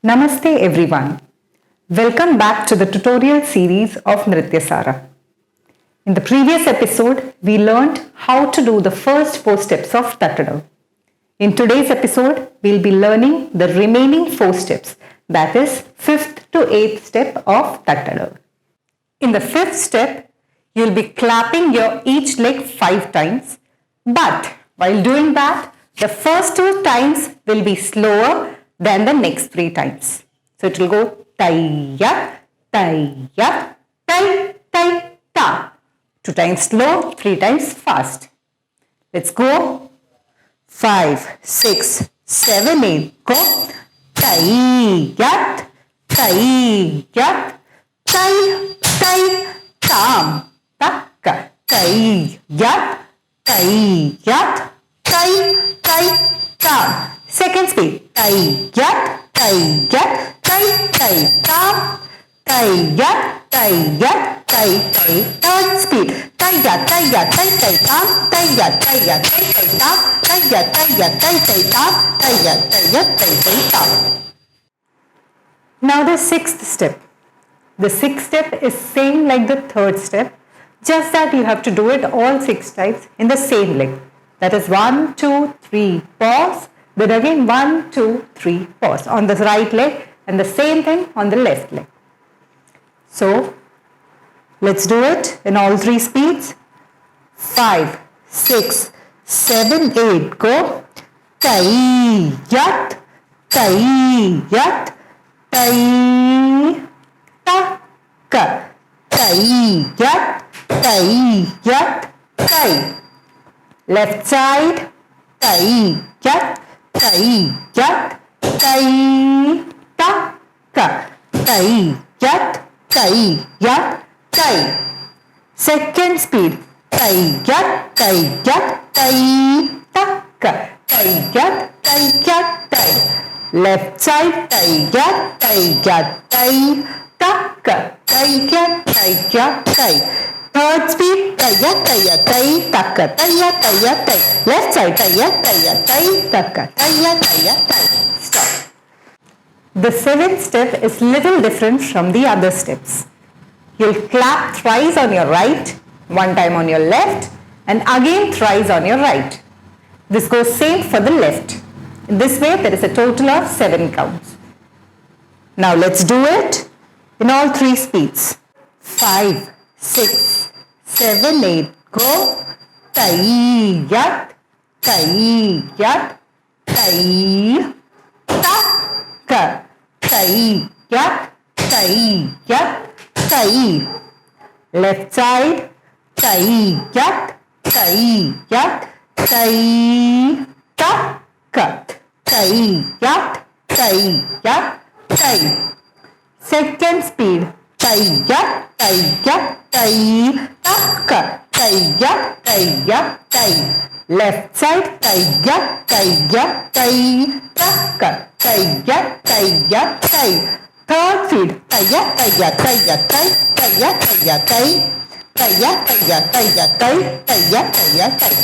Namaste everyone. Welcome back to the tutorial series of Nrityasara. In the previous episode, we learned how to do the first 4 steps of Tattadavu. In today's episode, we'll be learning the remaining 4 steps, that is 5th to 8th step of Tattadavu. In the 5th step, you'll be clapping your each leg 5 times, but while doing that, the first 2 times will be slower than the next 3 times. So it will go taiya, taiya, tai, tai, ta. 2 times slow, 3 times fast. Let's go. 5, 6, 7, 8. Go. Taiyat, taiyat, tai, tai, tam, takka. Taiyat, taiyat, tai, tai, tam. Second speed. Taiyat, taiyat, tai, tai, tam. Taiyat, taiyat, tai, tai. Third speed. Taiyat, taiyat, tai, tai, tam. Taiyat, taiyat, tai, tai, tam. Taiyat, taiyat, tai, tai, tam. Taiyat, taiyat, tai, tai, tam. Now the 6th step. The 6th step is same like the 3rd step, just that you have to do it all 6 times in the same leg. That is 1, 2, 3, pause. Then again 1, 2, 3, pause on the right leg and the same thing on the left leg. So let's do it in all 3 speeds. 5, 6, 7, 8. Go. Taiyat, taiyat, tai, takka. Taiyat, taiyat, tai. Left side. Taiyat, taiyat, tai, takka. Taiyat, taiyat, tai. Second speed. Taiyat, taiyat, tai, takka. Taiyat, taiyat, tai. Left side. Taiyat, taiyat, tai, takka. Taiyat, taiyat, tai. Third speed. Taiyat, taiyat, tai, takka. Taiyat, taiyat, tai. Left side. Taiyat, taiyat, tai, takka. Taiyat, taiyat, tai. Stop. The 7th step is little different from the other steps. You'll clap thrice on your right, 1 time on your left, and again thrice on your right. This goes same for the left. In this way, there is a total of 7 counts. Now let's do it in all 3 speeds. 5, 6, 7, 8. Go. Taiyat, taiyat, tai, takka. Taiyat, taiyat, tai. Left side. Taiyat, taiyat, tai, takka. Taiyat, taiyat, tai. Second speed. Taiyat, taiyat, tai, takka. Taiyat, taiyat, tai. Left side. Taiyat, taiyat, tai, takka. Taiyat, taiyat, tai. Third speed. Taiyat, taiyat, taiyat, tai. Taiyat, taiyat, tai. Taiyat, taiyat, taiyat, tai. Taiyat, taiyat, tai.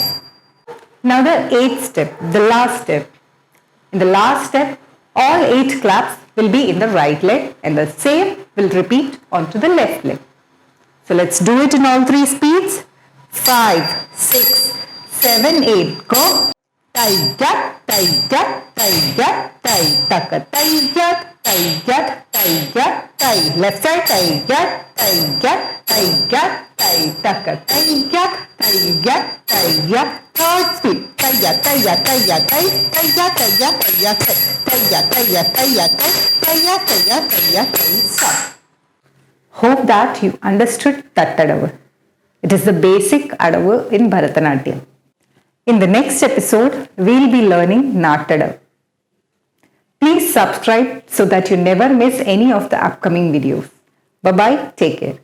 Now the 8th step, the last step. In the last step, all 8 claps will be in the right leg and the same will repeat onto the left leg. So let's do it in all 3 speeds. 5, 6, 7, 8. Go. Taiyat, taiyat, taiyat, tai, takka. Taiyat, taiyat, taiyat, tai. Left side. Taiyat, taiyat, taiyat, tai, takka. Taiyat, taiyat, taiyat. Third speed. Taiyat, taiyat, taiyat, tai. Taiyat, taiyat, taiyat, tai. Taiyat, taiyat, taiyat, tai. Taiyat, taiyat, taiyat, tai. Stop. Hope that you understood Tattadavu. It is the basic Adavu in Bharatanatyam. In the next episode, we'll be learning Nattadavu. Please subscribe so that you never miss any of the upcoming videos. Bye-bye. Take care.